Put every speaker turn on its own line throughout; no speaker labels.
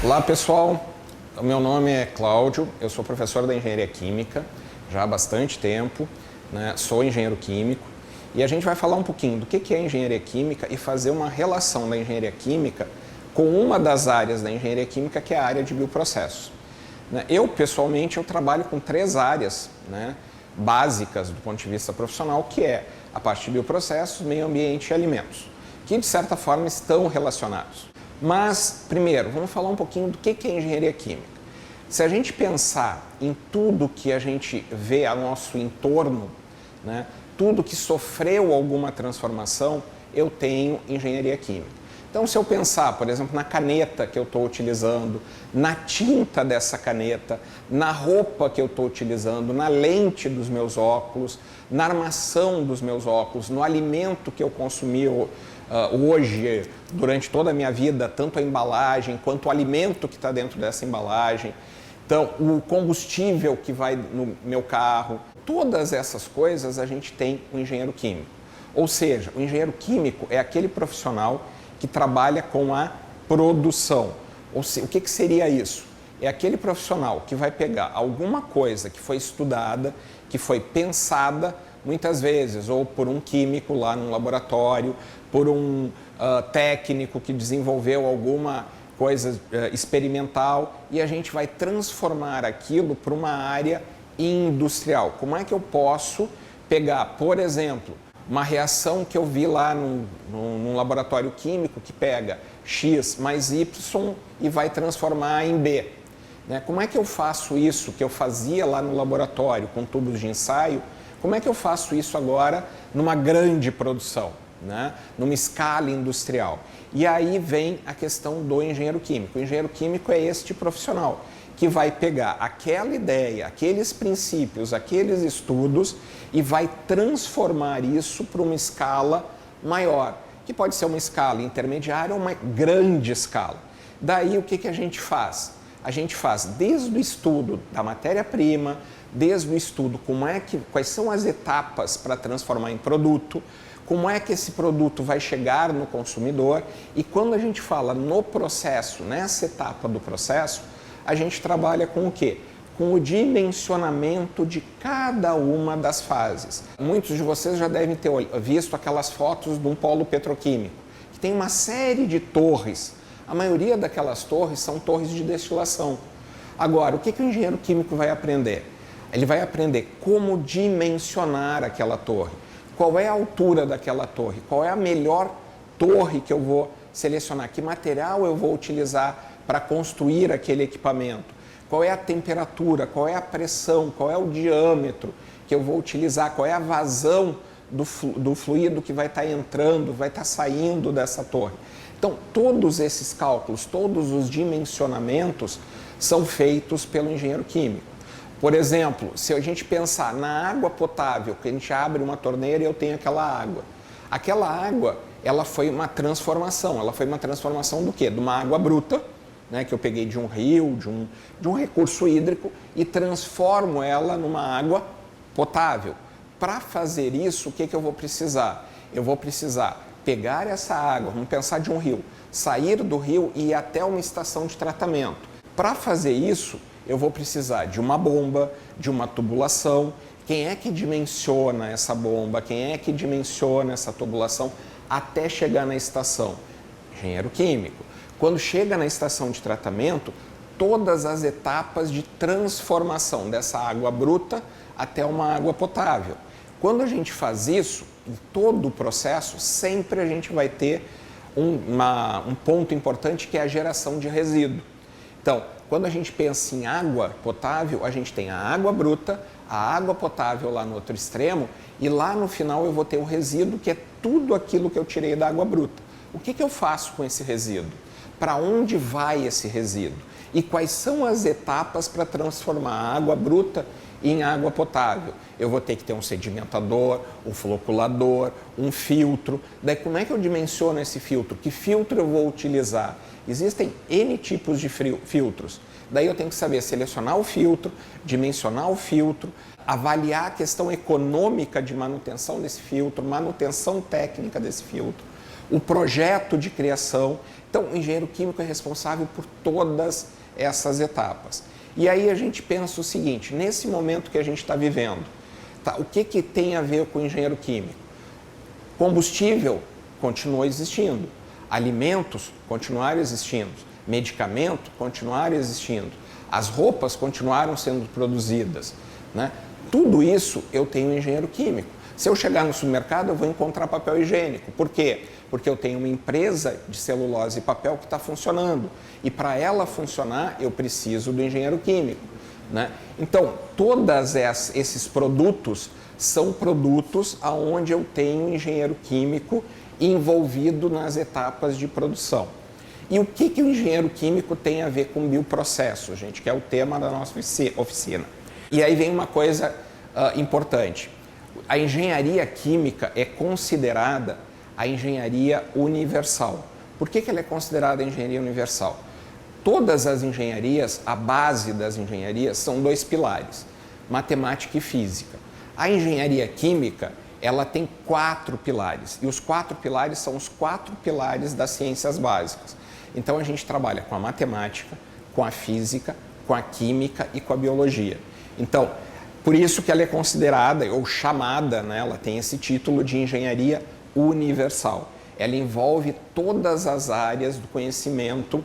Olá pessoal, o meu nome é Cláudio, eu sou professor da Engenharia Química já há bastante tempo, né? Sou engenheiro químico e a gente vai falar um pouquinho do que é Engenharia Química e fazer uma relação da Engenharia Química com uma das áreas da Engenharia Química que é a área de bioprocessos. Eu pessoalmente trabalho com 3 áreas, né, básicas do ponto de vista profissional, que é a parte de bioprocessos, meio ambiente e alimentos, que de certa forma estão relacionados. Mas, primeiro, vamos falar um pouquinho do que é engenharia química. Se a gente pensar em tudo que a gente vê ao nosso entorno, né, tudo que sofreu alguma transformação, eu tenho engenharia química. Então, se eu pensar, por exemplo, na caneta que eu estou utilizando, na tinta dessa caneta, na roupa que eu estou utilizando, na lente dos meus óculos, na armação dos meus óculos, no alimento que eu consumi hoje, durante toda a minha vida, tanto a embalagem quanto o alimento que está dentro dessa embalagem, então o combustível que vai no meu carro, todas essas coisas a gente tem um engenheiro químico. Ou seja, o engenheiro químico é aquele profissional que trabalha com a produção. Ou seja, o que seria isso? É aquele profissional que vai pegar alguma coisa que foi estudada, que foi pensada, muitas vezes, ou por um químico lá no laboratório, por um técnico que desenvolveu alguma coisa experimental, e a gente vai transformar aquilo para uma área industrial. Como é que eu posso pegar, por exemplo, uma reação que eu vi lá num laboratório químico que pega X mais Y e vai transformar em B? Como é que eu faço isso que eu fazia lá no laboratório com tubos de ensaio? Como é que eu faço isso agora numa grande produção, né? Numa escala industrial? E aí vem a questão do engenheiro químico. O engenheiro químico é este profissional que vai pegar aquela ideia, aqueles princípios, aqueles estudos e vai transformar isso para uma escala maior, que pode ser uma escala intermediária ou uma grande escala. Daí o que a gente faz? A gente faz desde o estudo da matéria-prima, desde o estudo quais são as etapas para transformar em produto, como é que esse produto vai chegar no consumidor, e quando a gente fala no processo, nessa etapa do processo, a gente trabalha com o quê? Com o dimensionamento de cada uma das fases. Muitos de vocês já devem ter visto aquelas fotos de um polo petroquímico, que tem uma série de torres. A maioria daquelas torres são torres de destilação. Agora, o que o engenheiro químico vai aprender? Ele vai aprender como dimensionar aquela torre. Qual é a altura daquela torre? Qual é a melhor torre que eu vou selecionar? Que material eu vou utilizar para construir aquele equipamento? Qual é a temperatura? Qual é a pressão? Qual é o diâmetro que eu vou utilizar? Qual é a vazão do fluido que vai estar entrando, vai estar saindo dessa torre? Então, todos esses cálculos, todos os dimensionamentos são feitos pelo engenheiro químico. Por exemplo, se a gente pensar na água potável, que a gente abre uma torneira e eu tenho aquela água. Aquela água, ela foi uma transformação. Ela foi uma transformação do quê? De uma água bruta, né, que eu peguei de um rio, de um recurso hídrico e transformo ela numa água potável. Para fazer isso, o que eu vou precisar? Eu vou precisar pegar essa água, vamos pensar de um rio, sair do rio e ir até uma estação de tratamento. Para fazer isso, eu vou precisar de uma bomba, de uma tubulação. Quem é que dimensiona essa bomba? Quem é que dimensiona essa tubulação até chegar na estação? Engenheiro químico. Quando chega na estação de tratamento, todas as etapas de transformação dessa água bruta até uma água potável. Quando a gente faz isso, em todo o processo, sempre a gente vai ter um ponto importante que é a geração de resíduo. Então, quando a gente pensa em água potável, a gente tem a água bruta, a água potável lá no outro extremo, e lá no final eu vou ter o resíduo, que é tudo aquilo que eu tirei da água bruta. O que eu faço com esse resíduo? Para onde vai esse resíduo? E quais são as etapas para transformar a água bruta em água potável? Eu vou ter que ter um sedimentador, um floculador, um filtro. Daí como é que eu dimensiono esse filtro? Que filtro eu vou utilizar? Existem N tipos de filtros. Daí eu tenho que saber selecionar o filtro, dimensionar o filtro, avaliar a questão econômica de manutenção desse filtro, manutenção técnica desse filtro, o projeto de criação, Então, o engenheiro químico é responsável por todas essas etapas. E aí a gente pensa o seguinte, nesse momento que a gente está vivendo, tá, o que tem a ver com o engenheiro químico? Combustível continua existindo, alimentos continuaram existindo, medicamento continuaram existindo, as roupas continuaram sendo produzidas, né? Tudo isso eu tenho um engenheiro químico. Se eu chegar no supermercado, eu vou encontrar papel higiênico. Por quê? Porque eu tenho uma empresa de celulose e papel que está funcionando. E para ela funcionar, eu preciso do engenheiro químico, né? Então, todos esses produtos são produtos onde eu tenho um engenheiro químico envolvido nas etapas de produção. E o que o engenheiro químico tem a ver com bioprocesso, gente? Que é o tema da nossa oficina. E aí vem uma coisa importante. A engenharia química é considerada a engenharia universal. Por que ela é considerada a engenharia universal? Todas as engenharias, a base das engenharias, são dois pilares, matemática e física. A engenharia química, ela tem 4 pilares, e os 4 pilares são os 4 pilares das ciências básicas. Então a gente trabalha com a matemática, com a física, com a química e com a biologia. Então, por isso que ela é considerada, ou chamada, né, ela tem esse título de engenharia universal. Ela envolve todas as áreas do conhecimento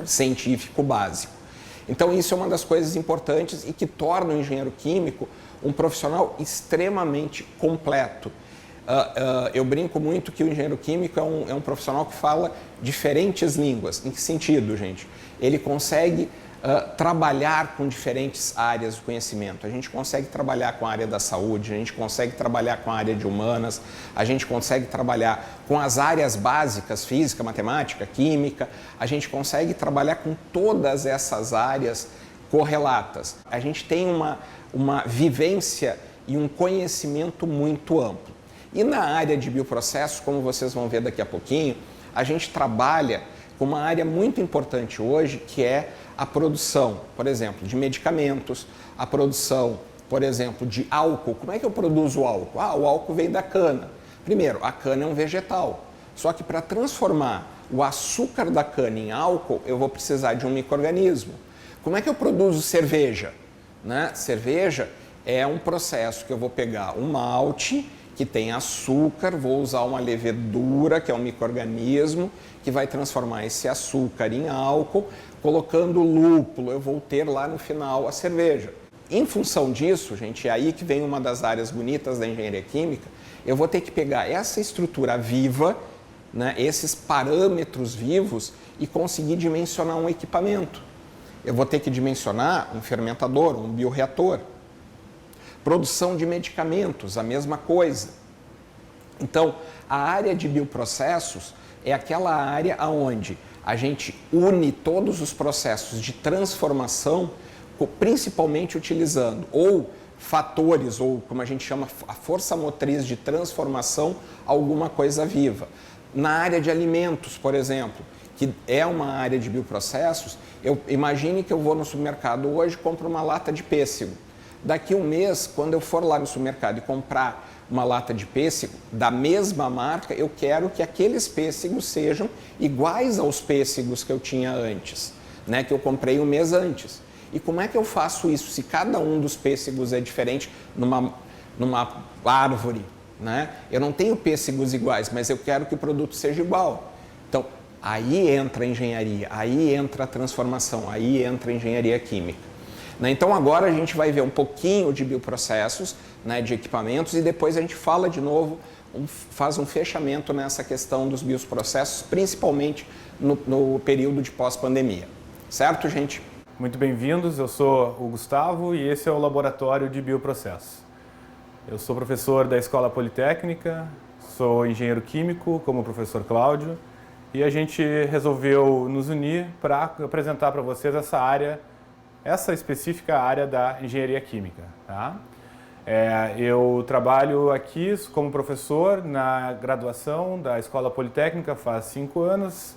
científico básico. Então, isso é uma das coisas importantes e que torna o engenheiro químico um profissional extremamente completo. Eu brinco muito que o engenheiro químico é um profissional que fala diferentes línguas. Em que sentido, gente? Ele consegue trabalhar com diferentes áreas do conhecimento. A gente consegue trabalhar com a área da saúde, a gente consegue trabalhar com a área de humanas, a gente consegue trabalhar com as áreas básicas, física, matemática, química, a gente consegue trabalhar com todas essas áreas correlatas. A gente tem uma vivência e um conhecimento muito amplo. E na área de bioprocessos, como vocês vão ver daqui a pouquinho, a gente trabalha com uma área muito importante hoje, que é a produção, por exemplo, de medicamentos, a produção, por exemplo, de álcool. Como é que eu produzo o álcool? O álcool vem da cana. Primeiro, a cana é um vegetal. Só que para transformar o açúcar da cana em álcool, eu vou precisar de um micro-organismo. Como é que eu produzo cerveja? Né? Cerveja é um processo que eu vou pegar um malte que tem açúcar, vou usar uma levedura, que é um micro-organismo, que vai transformar esse açúcar em álcool, colocando lúpulo, eu vou ter lá no final a cerveja. Em função disso, gente, é aí que vem uma das áreas bonitas da engenharia química, eu vou ter que pegar essa estrutura viva, né, esses parâmetros vivos e conseguir dimensionar um equipamento. Eu vou ter que dimensionar um fermentador, um bioreator. Produção de medicamentos, a mesma coisa. Então, a área de bioprocessos é aquela área onde a gente une todos os processos de transformação, principalmente utilizando ou fatores, ou como a gente chama, a força motriz de transformação, alguma coisa viva. Na área de alimentos, por exemplo, que é uma área de bioprocessos, imagine que eu vou no supermercado hoje e compro uma lata de pêssego. Daqui um mês, quando eu for lá no supermercado e comprar uma lata de pêssego da mesma marca, eu quero que aqueles pêssegos sejam iguais aos pêssegos que eu tinha antes, né, que eu comprei um mês antes. E como é que eu faço isso se cada um dos pêssegos é diferente numa árvore? Né? Eu não tenho pêssegos iguais, mas eu quero que o produto seja igual. Então, aí entra a engenharia, aí entra a transformação, aí entra a engenharia química. Então agora a gente vai ver um pouquinho de bioprocessos, né, de equipamentos, e depois a gente fala de novo, faz um fechamento nessa questão dos bioprocessos, principalmente no período de pós-pandemia. Certo, gente?
Muito bem-vindos, eu sou o Gustavo e esse é o Laboratório de Bioprocessos. Eu sou professor da Escola Politécnica, sou engenheiro químico, como o professor Cláudio, e a gente resolveu nos unir para apresentar para vocês essa específica área da engenharia química. Tá? Eu trabalho aqui como professor na graduação da Escola Politécnica faz 5 anos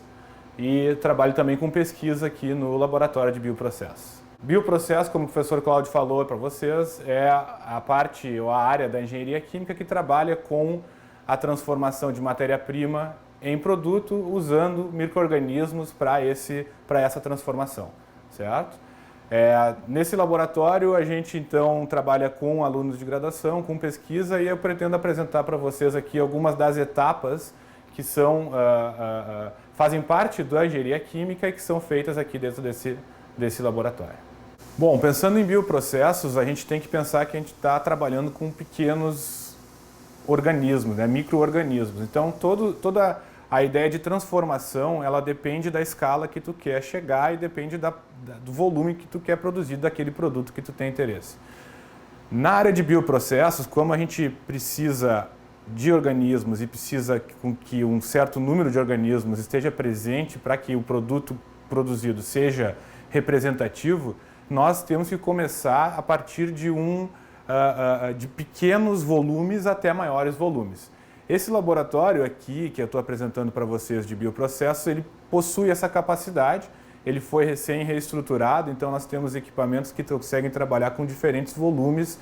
e trabalho também com pesquisa aqui no Laboratório de Bioprocessos. Bioprocesso, como o professor Cláudio falou para vocês, é a parte ou a área da engenharia química que trabalha com a transformação de matéria-prima em produto usando micro-organismos para essa transformação, certo? Nesse laboratório a gente então trabalha com alunos de graduação, com pesquisa, e eu pretendo apresentar para vocês aqui algumas das etapas que fazem parte da engenharia química e que são feitas aqui dentro desse laboratório. Bom, pensando em bioprocessos, a gente tem que pensar que a gente está trabalhando com pequenos organismos, né, micro-organismos. Então, toda a ideia de transformação, ela depende da escala que tu quer chegar e depende do volume que tu quer produzir daquele produto que tu tem interesse. Na área de bioprocessos, como a gente precisa de organismos e precisa que um certo número de organismos esteja presente para que o produto produzido seja representativo, nós temos que começar a partir de pequenos volumes até maiores volumes. Esse laboratório aqui, que eu estou apresentando para vocês de bioprocessos, ele possui essa capacidade, ele foi recém-reestruturado, então nós temos equipamentos que conseguem trabalhar com diferentes volumes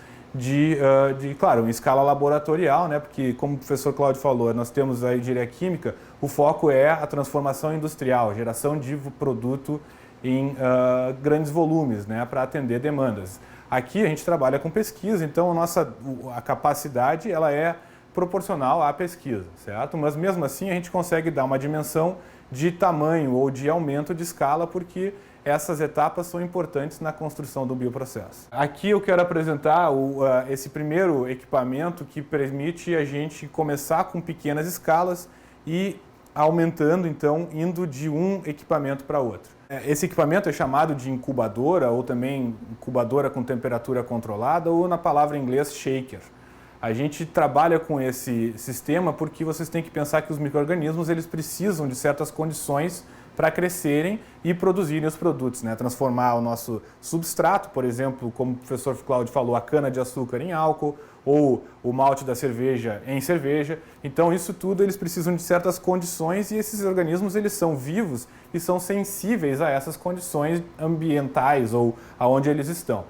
claro, em escala laboratorial, né? Porque, como o professor Cláudio falou, nós temos a engenharia química, o foco é a transformação industrial, geração de produto em grandes volumes, né? Para atender demandas. Aqui a gente trabalha com pesquisa, então a capacidade ela é proporcional à pesquisa, certo? Mas mesmo assim a gente consegue dar uma dimensão de tamanho ou de aumento de escala, porque essas etapas são importantes na construção do bioprocesso. Aqui eu quero apresentar esse primeiro equipamento que permite a gente começar com pequenas escalas e aumentando, então, indo de um equipamento para outro. Esse equipamento é chamado de incubadora, ou também incubadora com temperatura controlada, ou na palavra em inglês shaker. A gente trabalha com esse sistema porque vocês têm que pensar que os micro-organismos eles precisam de certas condições para crescerem e produzirem os produtos, né? Transformar o nosso substrato, por exemplo, como o professor Cláudio falou, a cana-de-açúcar em álcool ou o malte da cerveja em cerveja. Então, isso tudo eles precisam de certas condições e esses organismos eles são vivos e são sensíveis a essas condições ambientais ou aonde eles estão.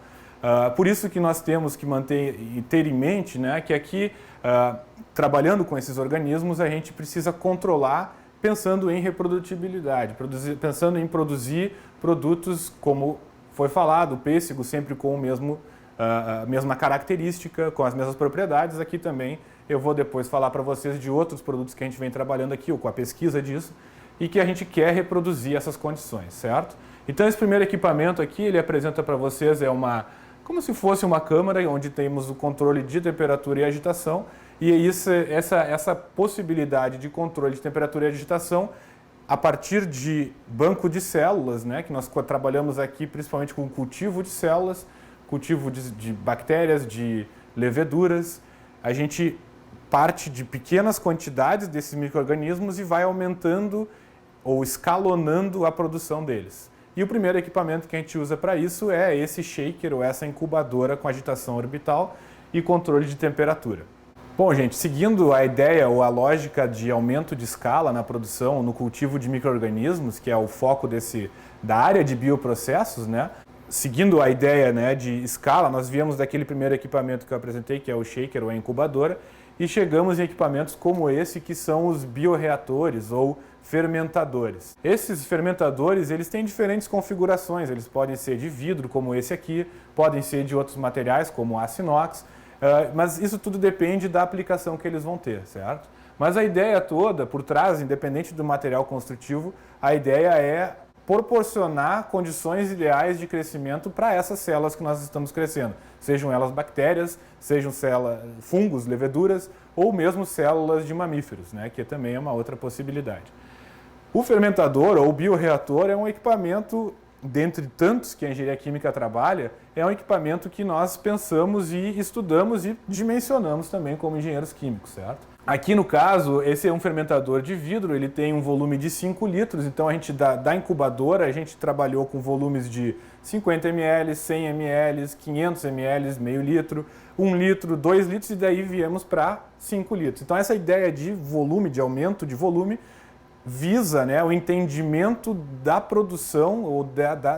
Por isso que nós temos que ter em mente, né, que aqui, trabalhando com esses organismos, a gente precisa controlar pensando em reprodutibilidade, pensando em produzir produtos, como foi falado, o pêssego sempre com a mesma característica, com as mesmas propriedades. Aqui também eu vou depois falar para vocês de outros produtos que a gente vem trabalhando aqui, ou com a pesquisa disso, e que a gente quer reproduzir essas condições, certo? Então esse primeiro equipamento aqui, ele apresenta para vocês, como se fosse uma câmara onde temos o controle de temperatura e agitação, e essa possibilidade de controle de temperatura e agitação a partir de banco de células, né, que nós trabalhamos aqui principalmente com cultivo de células, cultivo de bactérias, de leveduras. A gente parte de pequenas quantidades desses micro-organismos e vai aumentando ou escalonando a produção deles. E o primeiro equipamento que a gente usa para isso é esse shaker ou essa incubadora com agitação orbital e controle de temperatura. Bom, gente, seguindo a ideia ou a lógica de aumento de escala na produção, no cultivo de micro-organismos, que é o foco da área de bioprocessos, né? Seguindo a ideia, né, de escala, nós viemos daquele primeiro equipamento que eu apresentei, que é o shaker ou a incubadora, e chegamos em equipamentos como esse, que são os bioreatores ou fermentadores. Esses fermentadores, eles têm diferentes configurações, eles podem ser de vidro, como esse aqui, podem ser de outros materiais, como aço inox, mas isso tudo depende da aplicação que eles vão ter, certo? Mas a ideia toda, por trás, independente do material construtivo, a ideia é proporcionar condições ideais de crescimento para essas células que nós estamos crescendo, sejam elas bactérias, sejam fungos, leveduras ou mesmo células de mamíferos, né, que também é uma outra possibilidade. O fermentador ou bioreator é um equipamento, dentre tantos que a engenharia química trabalha, é um equipamento que nós pensamos e estudamos e dimensionamos também como engenheiros químicos, certo? Aqui no caso, esse é um fermentador de vidro, ele tem um volume de 5 litros, então a gente da incubadora a gente trabalhou com volumes de 50 ml, 100 ml, 500 ml, meio litro, 1 litro, 2 litros e daí viemos para 5 litros. Então essa ideia de volume, de aumento de volume, visa, né, o entendimento da produção ou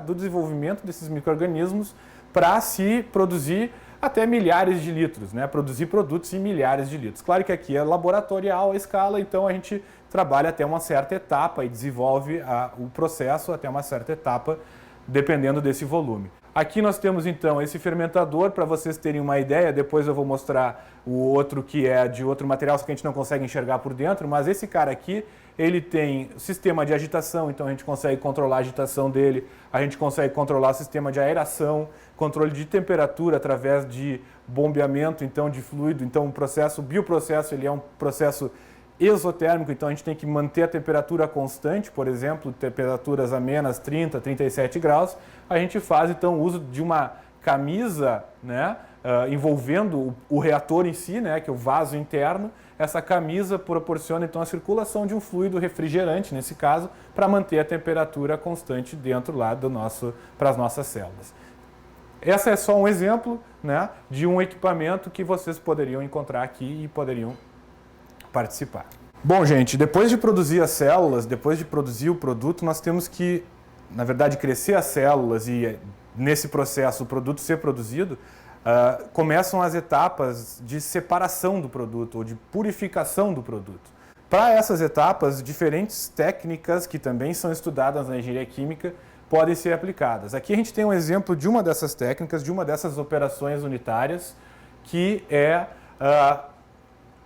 do desenvolvimento desses micro-organismos para se produzir até milhares de litros, né? Produzir produtos em milhares de litros. Claro que aqui é laboratorial a escala, então a gente trabalha até uma certa etapa e desenvolve o processo até uma certa etapa, dependendo desse volume. Aqui nós temos então esse fermentador, para vocês terem uma ideia, depois eu vou mostrar o outro que é de outro material, só que a gente não consegue enxergar por dentro, mas esse cara aqui, ele tem sistema de agitação, então a gente consegue controlar a agitação dele, a gente consegue controlar o sistema de aeração, controle de temperatura através de bombeamento então de fluido, então o bioprocesso ele é um processo exotérmico, então a gente tem que manter a temperatura constante, por exemplo, temperaturas amenas 30, 37 graus, a gente faz então uso de uma camisa, né, envolvendo o reator em si, né, que é o vaso interno. Essa camisa proporciona então a circulação de um fluido refrigerante, nesse caso, para manter a temperatura constante dentro lá para as nossas células. Esse é só um exemplo, né, de um equipamento que vocês poderiam encontrar aqui e poderiam participar. Bom, gente, depois de produzir as células, depois de produzir o produto, nós temos que, na verdade, crescer as células e, nesse processo, o produto ser produzido, começam as etapas de separação do produto ou de purificação do produto. Para essas etapas, diferentes técnicas que também são estudadas na engenharia química podem ser aplicadas. Aqui a gente tem um exemplo de uma dessas técnicas, de uma dessas operações unitárias, que é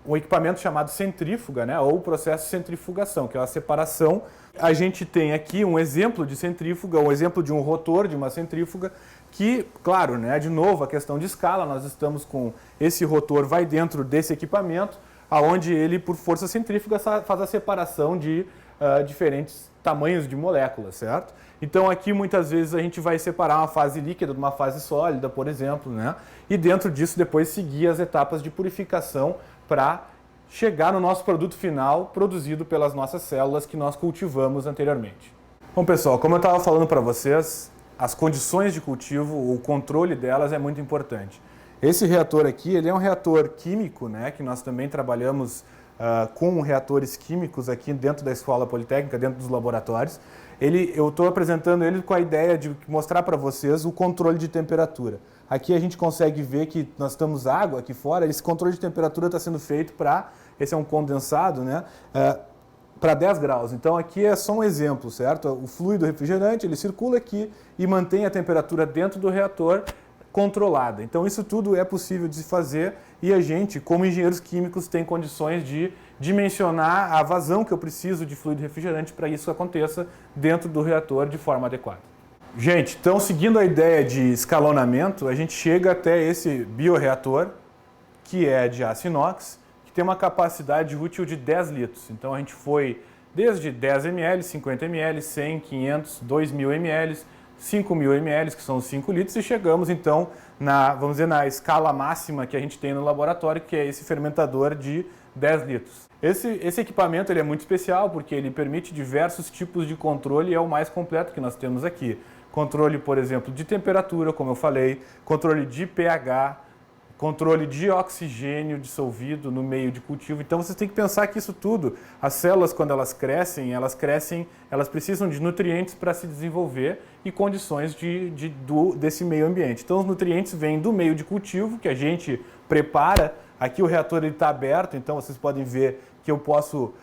um equipamento chamado centrífuga, né, ou processo de centrifugação, que é a separação. A gente tem aqui um exemplo de centrífuga, um exemplo de um rotor de uma centrífuga, que, claro, né, de novo, a questão de escala, nós estamos com esse rotor, vai dentro desse equipamento, aonde ele, por força centrífuga, faz a separação de diferentes tamanhos de moléculas, certo? Então aqui muitas vezes a gente vai separar uma fase líquida de uma fase sólida, por exemplo, né? E dentro disso depois seguir as etapas de purificação para chegar no nosso produto final produzido pelas nossas células que nós cultivamos anteriormente. Bom, pessoal, como eu estava falando para vocês, as condições de cultivo, o controle delas é muito importante. Esse reator aqui, ele é um reator químico, né, que nós também trabalhamos com reatores químicos aqui dentro da Escola Politécnica, dentro dos laboratórios. Eu estou apresentando ele com a ideia de mostrar para vocês o controle de temperatura. Aqui a gente consegue ver que nós estamos água aqui fora, esse controle de temperatura está sendo feito esse é um condensado, né, para 10 graus. Então aqui é só um exemplo, certo? O fluido refrigerante, ele circula aqui e mantém a temperatura dentro do reator controlada. Então isso tudo é possível de se fazer e a gente, como engenheiros químicos, tem condições de dimensionar a vazão que eu preciso de fluido refrigerante para isso aconteça dentro do reator de forma adequada. Gente, então seguindo a ideia de escalonamento, a gente chega até esse bioreator, que é de aço inox, que tem uma capacidade útil de 10 litros. Então a gente foi desde 10 ml, 50 ml, 100, 500, 2.000 ml, 5.000 ml, que são os 5 litros, e chegamos então vamos dizer, na escala máxima que a gente tem no laboratório, que é esse fermentador de 10 litros. Esse equipamento ele é muito especial porque ele permite diversos tipos de controle e é o mais completo que nós temos aqui. Controle, por exemplo, de temperatura, como eu falei, controle de pH, controle de oxigênio dissolvido no meio de cultivo. Então vocês têm que pensar que isso tudo, as células quando elas crescem, elas precisam de nutrientes para se desenvolver e condições desse meio ambiente. Então os nutrientes vêm do meio de cultivo que a gente prepara. Aqui o reator está aberto, então vocês podem ver que eu posso,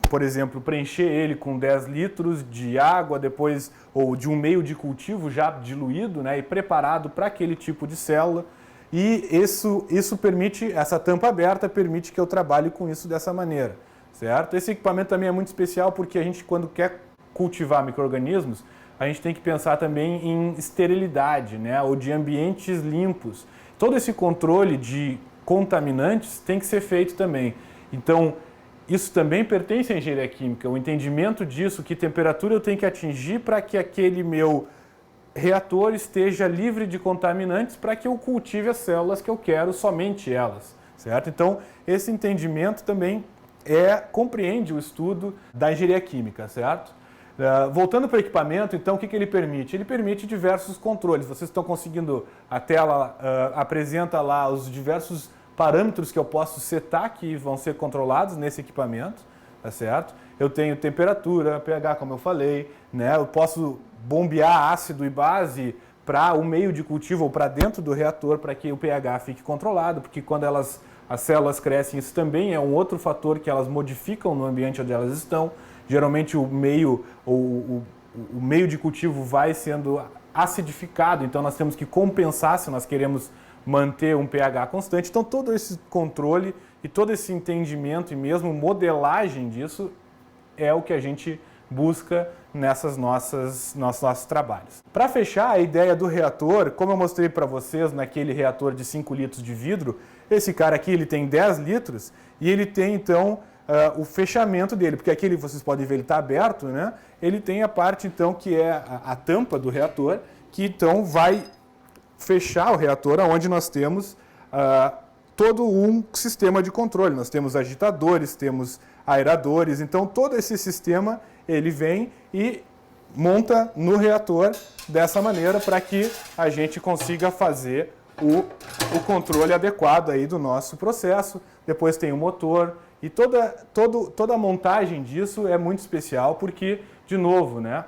por exemplo, preencher ele com 10 litros de água depois, ou de um meio de cultivo já diluído, né, e preparado para aquele tipo de célula. E isso permite, essa tampa aberta permite que eu trabalhe com isso dessa maneira, certo? Esse equipamento também é muito especial porque a gente, quando quer cultivar micro-organismos, a gente tem que pensar também em esterilidade, né, ou de ambientes limpos. Todo esse controle de contaminantes tem que ser feito também. Então, isso também pertence à engenharia química, o entendimento disso, que temperatura eu tenho que atingir para que aquele meu reator esteja livre de contaminantes para que eu cultive as células que eu quero, somente elas, certo? Então, esse entendimento também compreende o estudo da engenharia química, certo? Voltando para o equipamento, então, o que ele permite? Ele permite diversos controles. Vocês estão conseguindo, a tela apresenta lá os diversos parâmetros que eu posso setar que vão ser controlados nesse equipamento, tá certo? Eu tenho temperatura, pH, como eu falei, né? Eu posso bombear ácido e base para o meio de cultivo ou para dentro do reator para que o pH fique controlado, porque quando elas as células crescem, isso também é um outro fator que elas modificam no ambiente onde elas estão. Geralmente o meio de cultivo vai sendo acidificado, então nós temos que compensar se nós queremos manter um pH constante. Então todo esse controle e todo esse entendimento e mesmo modelagem disso é o que a gente busca nesses nossos trabalhos. Para fechar, a ideia do reator, como eu mostrei para vocês naquele reator de 5 litros de vidro, esse cara aqui ele tem 10 litros e ele tem então o fechamento dele, porque aqui vocês podem ver ele está aberto, né? Ele tem a parte então que é a tampa do reator, que então vai fechar o reator, onde nós temos todo um sistema de controle. Nós temos agitadores, temos aeradores, então todo esse sistema ele vem e monta no reator dessa maneira para que a gente consiga fazer o controle adequado aí do nosso processo. Depois tem o motor e toda a montagem disso é muito especial porque, de novo, né,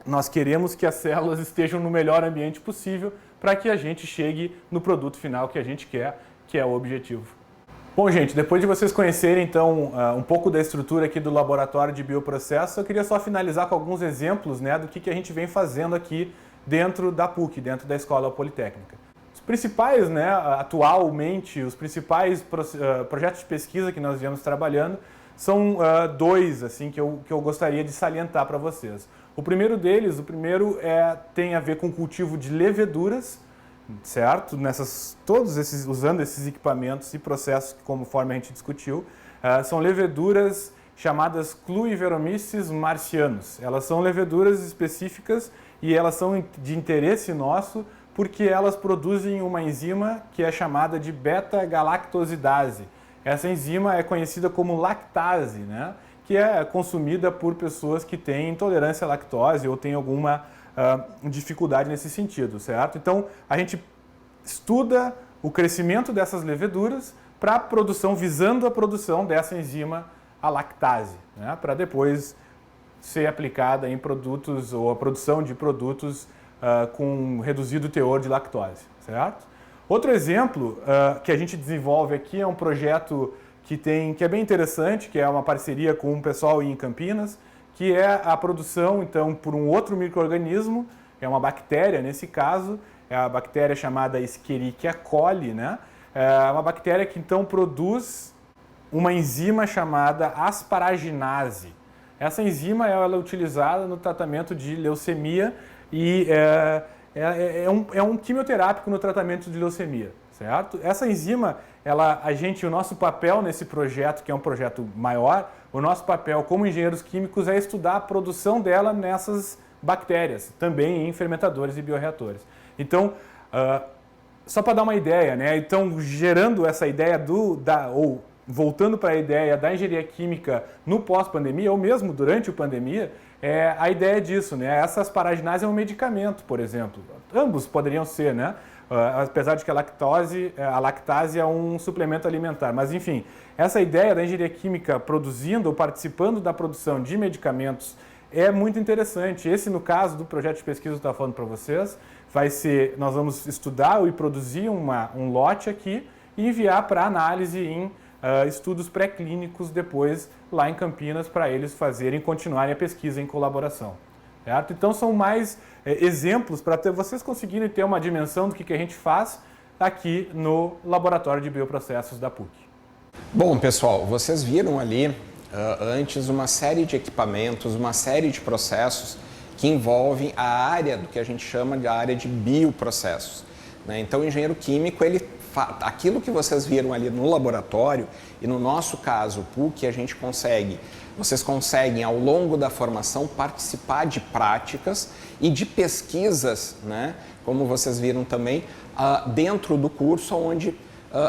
nós queremos que as células estejam no melhor ambiente possível para que a gente chegue no produto final que a gente quer, que é o objetivo. Bom, gente, depois de vocês conhecerem, então, um pouco da estrutura aqui do laboratório de bioprocesso, eu queria só finalizar com alguns exemplos, né, do que a gente vem fazendo aqui dentro da PUC, dentro da Escola Politécnica. Os principais, né, atualmente, os principais projetos de pesquisa que nós viemos trabalhando são dois assim, que eu gostaria de salientar para vocês. O primeiro deles, tem a ver com o cultivo de leveduras, certo? Usando esses equipamentos e processos, conforme a gente discutiu, são leveduras chamadas Cluiveromyces marcianus. Elas são leveduras específicas e elas são de interesse nosso porque elas produzem uma enzima que é chamada de beta-galactosidase. Essa enzima é conhecida como lactase, né? Que é consumida por pessoas que têm intolerância à lactose ou têm alguma dificuldade nesse sentido, certo? Então, a gente estuda o crescimento dessas leveduras para a produção, visando a produção dessa enzima, a lactase, né? Para depois ser aplicada em produtos ou a produção de produtos com reduzido teor de lactose, certo? Outro exemplo que a gente desenvolve aqui é um projeto que é bem interessante, que é uma parceria com um pessoal em Campinas, que é a produção, então, por um outro micro-organismo, é uma bactéria nesse caso, é a bactéria chamada Escherichia coli, né? É uma bactéria que, então, produz uma enzima chamada asparaginase. Essa enzima ela é utilizada no tratamento de leucemia e é um quimioterápico no tratamento de leucemia, certo? Essa enzima, o nosso papel nesse projeto, que é um projeto maior, o nosso papel como engenheiros químicos é estudar a produção dela nessas bactérias, também em fermentadores e bioreatores. Então, só para dar uma ideia, né? Então, gerando essa ideia voltando para a ideia da engenharia química no pós-pandemia, ou mesmo durante a pandemia, a ideia disso, né? Essa asparaginase é um medicamento, por exemplo. Ambos poderiam ser, né? Apesar de que a lactase é um suplemento alimentar. Mas, enfim, essa ideia da engenharia química produzindo ou participando da produção de medicamentos é muito interessante. Esse, no caso do projeto de pesquisa que eu estava falando para vocês, nós vamos estudar e produzir um lote aqui e enviar para análise em estudos pré-clínicos depois lá em Campinas para eles continuarem a pesquisa em colaboração. Certo? Então são mais exemplos para vocês conseguirem ter uma dimensão do que a gente faz aqui no Laboratório de Bioprocessos da PUC.
Bom, pessoal, vocês viram ali antes uma série de equipamentos, uma série de processos que envolvem a área do que a gente chama de área de bioprocessos, né? Então o engenheiro químico, aquilo que vocês viram ali no laboratório, e no nosso caso, PUC, vocês conseguem ao longo da formação participar de práticas e de pesquisas, né? Como vocês viram também, dentro do curso, onde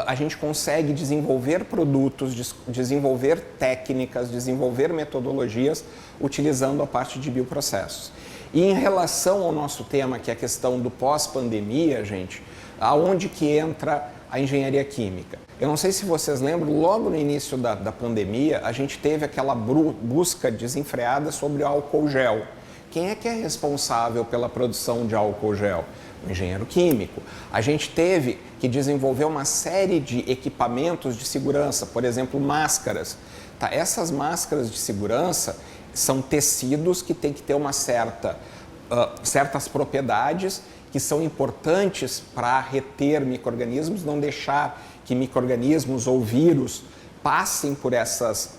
a gente consegue desenvolver produtos, desenvolver técnicas, desenvolver metodologias utilizando a parte de bioprocessos. E em relação ao nosso tema, que é a questão do pós-pandemia, gente, aonde que entra a engenharia química? Eu não sei se vocês lembram, logo no início da pandemia, a gente teve aquela busca desenfreada sobre o álcool gel, quem é que é responsável pela produção de álcool gel? O engenheiro químico. A gente teve que desenvolver uma série de equipamentos de segurança, por exemplo, máscaras. Tá? Essas máscaras de segurança são tecidos que têm que ter uma certas propriedades que são importantes para reter micro-organismos, não deixar que micro-organismos ou vírus passem por essas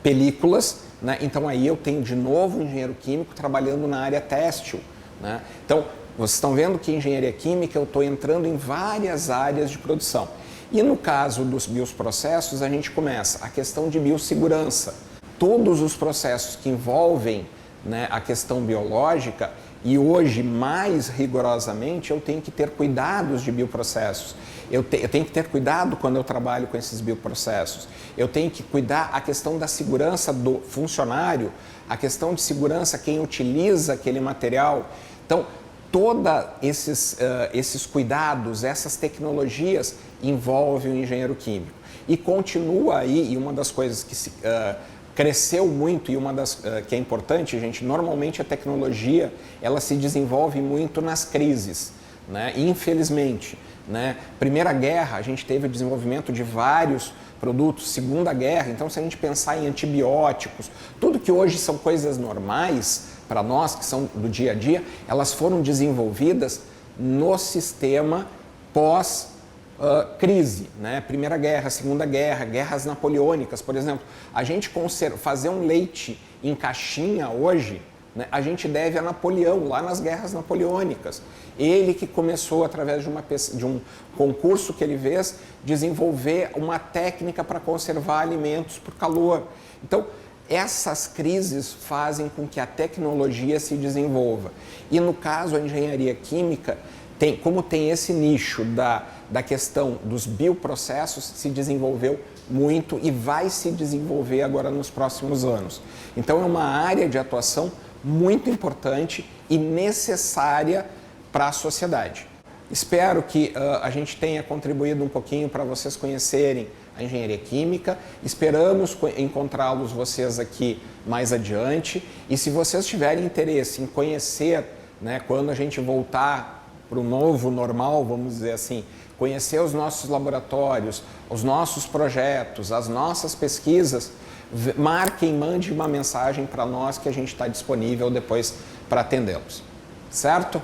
películas, né? Então aí eu tenho de novo um engenheiro químico trabalhando na área têxtil, né? Então vocês estão vendo que em engenharia química eu estou entrando em várias áreas de produção. E no caso dos bioprocessos a gente começa a questão de biossegurança. Todos os processos que envolvem, né, a questão biológica, e hoje mais rigorosamente eu tenho que ter cuidados de bioprocessos. Eu tenho que ter cuidado quando eu trabalho com esses bioprocessos. Eu tenho que cuidar a questão da segurança do funcionário, a questão de segurança quem utiliza aquele material. Então, todos esses cuidados, essas tecnologias envolvem o engenheiro químico. E continua aí, e uma das coisas que cresceu muito e uma das que é importante, gente, normalmente a tecnologia ela se desenvolve muito nas crises, né? Infelizmente, né? Primeira Guerra, a gente teve o desenvolvimento de vários produtos, Segunda Guerra, então se a gente pensar em antibióticos, tudo que hoje são coisas normais para nós, que são do dia a dia, elas foram desenvolvidas no sistema pós-crise, né? Primeira Guerra, Segunda Guerra, guerras napoleônicas, por exemplo. A gente fazer um leite em caixinha hoje, né, a gente deve a Napoleão, lá nas guerras napoleônicas. Ele que começou, através de um concurso que ele fez, desenvolver uma técnica para conservar alimentos por calor. Então, essas crises fazem com que a tecnologia se desenvolva. E no caso, a engenharia química, como tem esse nicho da questão dos bioprocessos, se desenvolveu muito e vai se desenvolver agora nos próximos anos. Então é uma área de atuação muito importante e necessária para a sociedade. Espero que a gente tenha contribuído um pouquinho para vocês conhecerem a engenharia química. Esperamos encontrá-los vocês aqui mais adiante. E se vocês tiverem interesse em conhecer, né, quando a gente voltar para o novo normal, vamos dizer assim, conhecer os nossos laboratórios, os nossos projetos, as nossas pesquisas, mande uma mensagem para nós que a gente está disponível depois para atendê-los. Certo?